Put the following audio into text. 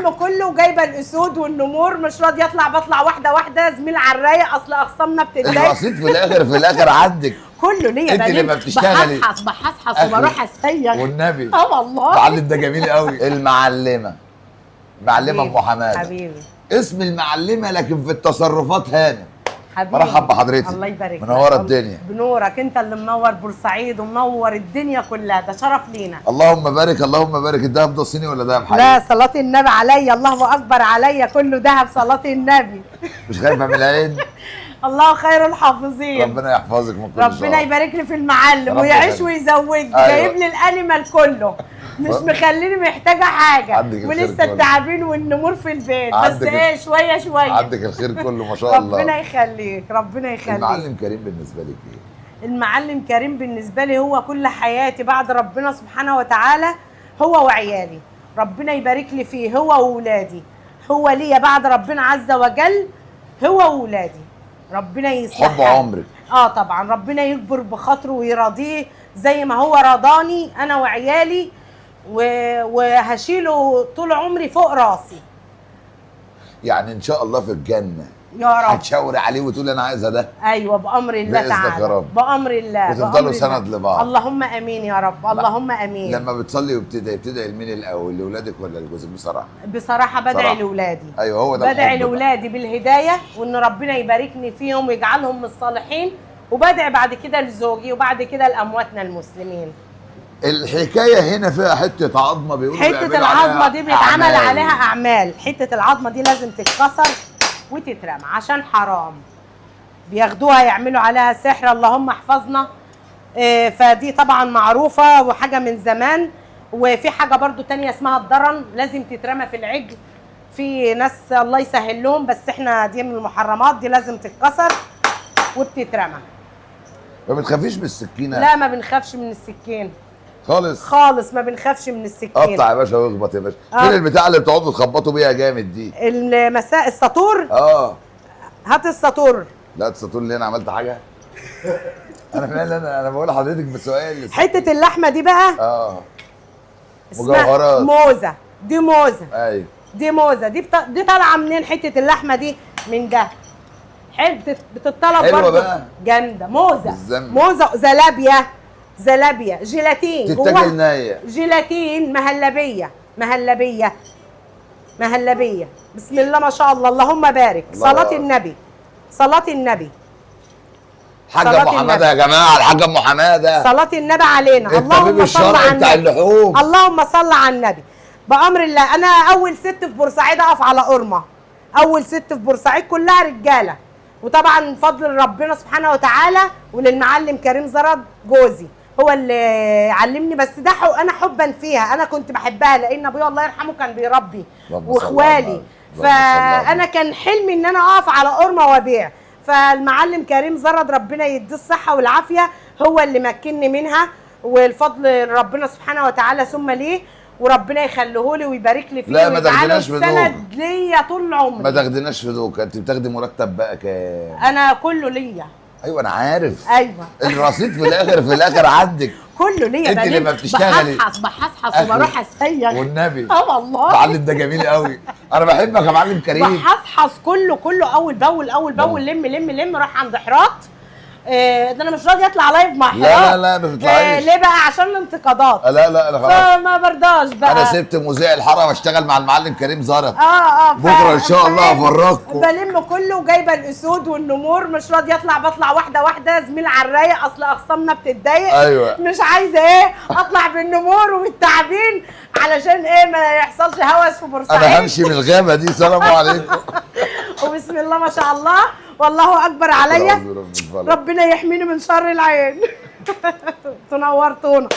بلم كله وجايبه الاسود والنمور، مش راضي اطلع، بطلع واحده واحده، زميل على الرايق، اصل اخصامنا بتتضايق. الرصيد في الاخر عندك. كله ليا انت اللي ما بتشتغلي. بحصحص وبروح اسيغ. والنبي والله المعلم ده جميل قوي. المعلمه ام حماده. حبيبي اسم المعلمه لكن في التصرفات هانم. حبيبي مرحب بحضرتك. الله يبارك لك. منوره الدنيا. بنورك انت اللي منور بورسعيد ومنور الدنيا كلها، ده شرف لينا. اللهم بارك اللهم بارك. الدهب ده صيني ولا دهب حقيقي؟ لا صلاة النبي عليا، الله اكبر عليا، كله دهب صلاة النبي. مش خايفه من العين؟ الله خير الحافظين. ربنا يحفظك من كل شر. ربنا يبارك لي في المعلم ويعيش ويزوج. أيوة. جايب لي الانيمال كله، مش مخليني محتاجه حاجه، ولسه التعابين والنمور في البيت، بس ايه شويه شويه. عندك الخير كله ما شاء الله. ربنا يخليك ربنا يخليك. المعلم كريم بالنسبه لك ايه؟ المعلم كريم بالنسبه لي هو كل حياتي بعد ربنا سبحانه وتعالى، هو وعيالي. ربنا يبارك لي فيه، هو واولادي، هو ليا بعد ربنا عز وجل، هو واولادي. ربنا يصلح حب عمرك. طبعا، ربنا يكبر بخاطره ويرضيه زي ما هو رضاني انا وعيالي، وهشيله طول عمري فوق راسي. يعني ان شاء الله في الجنه يا رب هتشاوري عليه وتقولي انا عايزه ده. ايوه بامر الله تعالى. يا رب. بامر الله. وتفضلوا سند لبعض. اللهم امين يا رب. اللهم امين. لما بتصلي وبتدعي لمين الاول؟ لاولادك ولا لجوزك؟ بصراحه بدعي لاولادي. ايوه هو ده. بدعي لاولادي بالهدايه، وان ربنا يباركني فيهم ويجعلهم من الصالحين، وبدعي بعد كده لزوجي، وبعد كده لامواتنا المسلمين. الحكايه هنا فيها حته عظمه، بيقولوا حته العظمه دي بيتعمل عليها اعمال. حته العظمه دي لازم تتكسر وتترمى عشان حرام، بياخدوها يعملوا عليها سحر، اللهم احفظنا. فدي طبعا معروفه وحاجه من زمان. وفي حاجه برضو تانية اسمها الضرن، لازم تترمى في العجل. في ناس الله يسهل لهم، بس احنا دي من المحرمات، دي لازم تتكسر وبتترمى. ما بتخافيش من السكينه؟ لا ما بنخافش من السكين خالص ما بنخافش من السكين. قطع يا باشا واخبط يا باشا. فين البتاع اللي بتقعدوا تخبطوا بيها جامد دي؟ الساطور. هات الساطور. لا الساطور اللي انا عملت حاجه. انا فعلا انا بقول لحضرتك بسؤال. حته اللحمه دي بقى مجوهرات. موزه. دي موزه. ايوه دي موزه. دي طالعه منين حته اللحمه دي؟ من ده. حلو، بتطلب برضه جامده. موزه زلابيا جيلاتين تتاكل نيه. جيلاتين مهلبيه. بسم الله ما شاء الله، اللهم بارك. صلاة النبي. حاجه ام حماده يا جماعه، الحاجه ام حماده. صلاة النبي علينا. اللهم صل على النبي. اللحوم. اللهم صل على النبي. بامر الله. انا اول ست في بورسعيد اقف على قرمه. اول ست في بورسعيد كلها رجاله، وطبعا فضل ربنا سبحانه وتعالى وللمعلم كريم زرد جوزي، هو اللي علمني. بس ده انا حبا فيها، انا كنت بحبها لان ابويا الله يرحمه كان بيربي واخوالي، فانا كان حلمي ان انا اقف على قرمه وابيع. فالمعلم كريم زرد ربنا يديه الصحه والعافيه هو اللي مكنني منها، والفضل ربنا سبحانه وتعالى ثم ليه، وربنا يخليه لي ويبارك لي فيه. لا ما تاخديناش في سند ليا طول عمري. ما تاخديناش في دوك. انت بتاخدي مرتب بقى كام؟ انا كله ليا. ايوه انا عارف. ايوه الرصيد في الاخر عندك. كله ليا. انت اللي ما بتشتغلي. بحصحص وبروح اسيغ. والنبي والله المعلم ده جميل قوي. انا بحبك يا معلم كريم. بحصحص كله اول باول لم راح عند حراط. ده انا مش راضي اطلع لايف مع حراط. لا ما تطلعيش. ليه بقى؟ عشان الانتقادات. لا خلاص. فما برضاش بقى. انا سبت مذيع الحاره واشتغل مع المعلم كريم زرد. بكره ان شاء الله هفرجكم. بلم كله وجايبه الاسود والنمور، مش راضي اطلع، بطلع واحده واحده، زميل على الرايق، اصل اخصامنا بتتضايق. ايوه مش عايزه اطلع بالنمور وبالتعابين علشان ما يحصلش هوس في بورسعيد. انا همشي من الغابه دي. سلام عليكم. وبسم الله ما شاء الله، والله اكبر عليا. ربنا يحميني من شر العين. تنورتونا.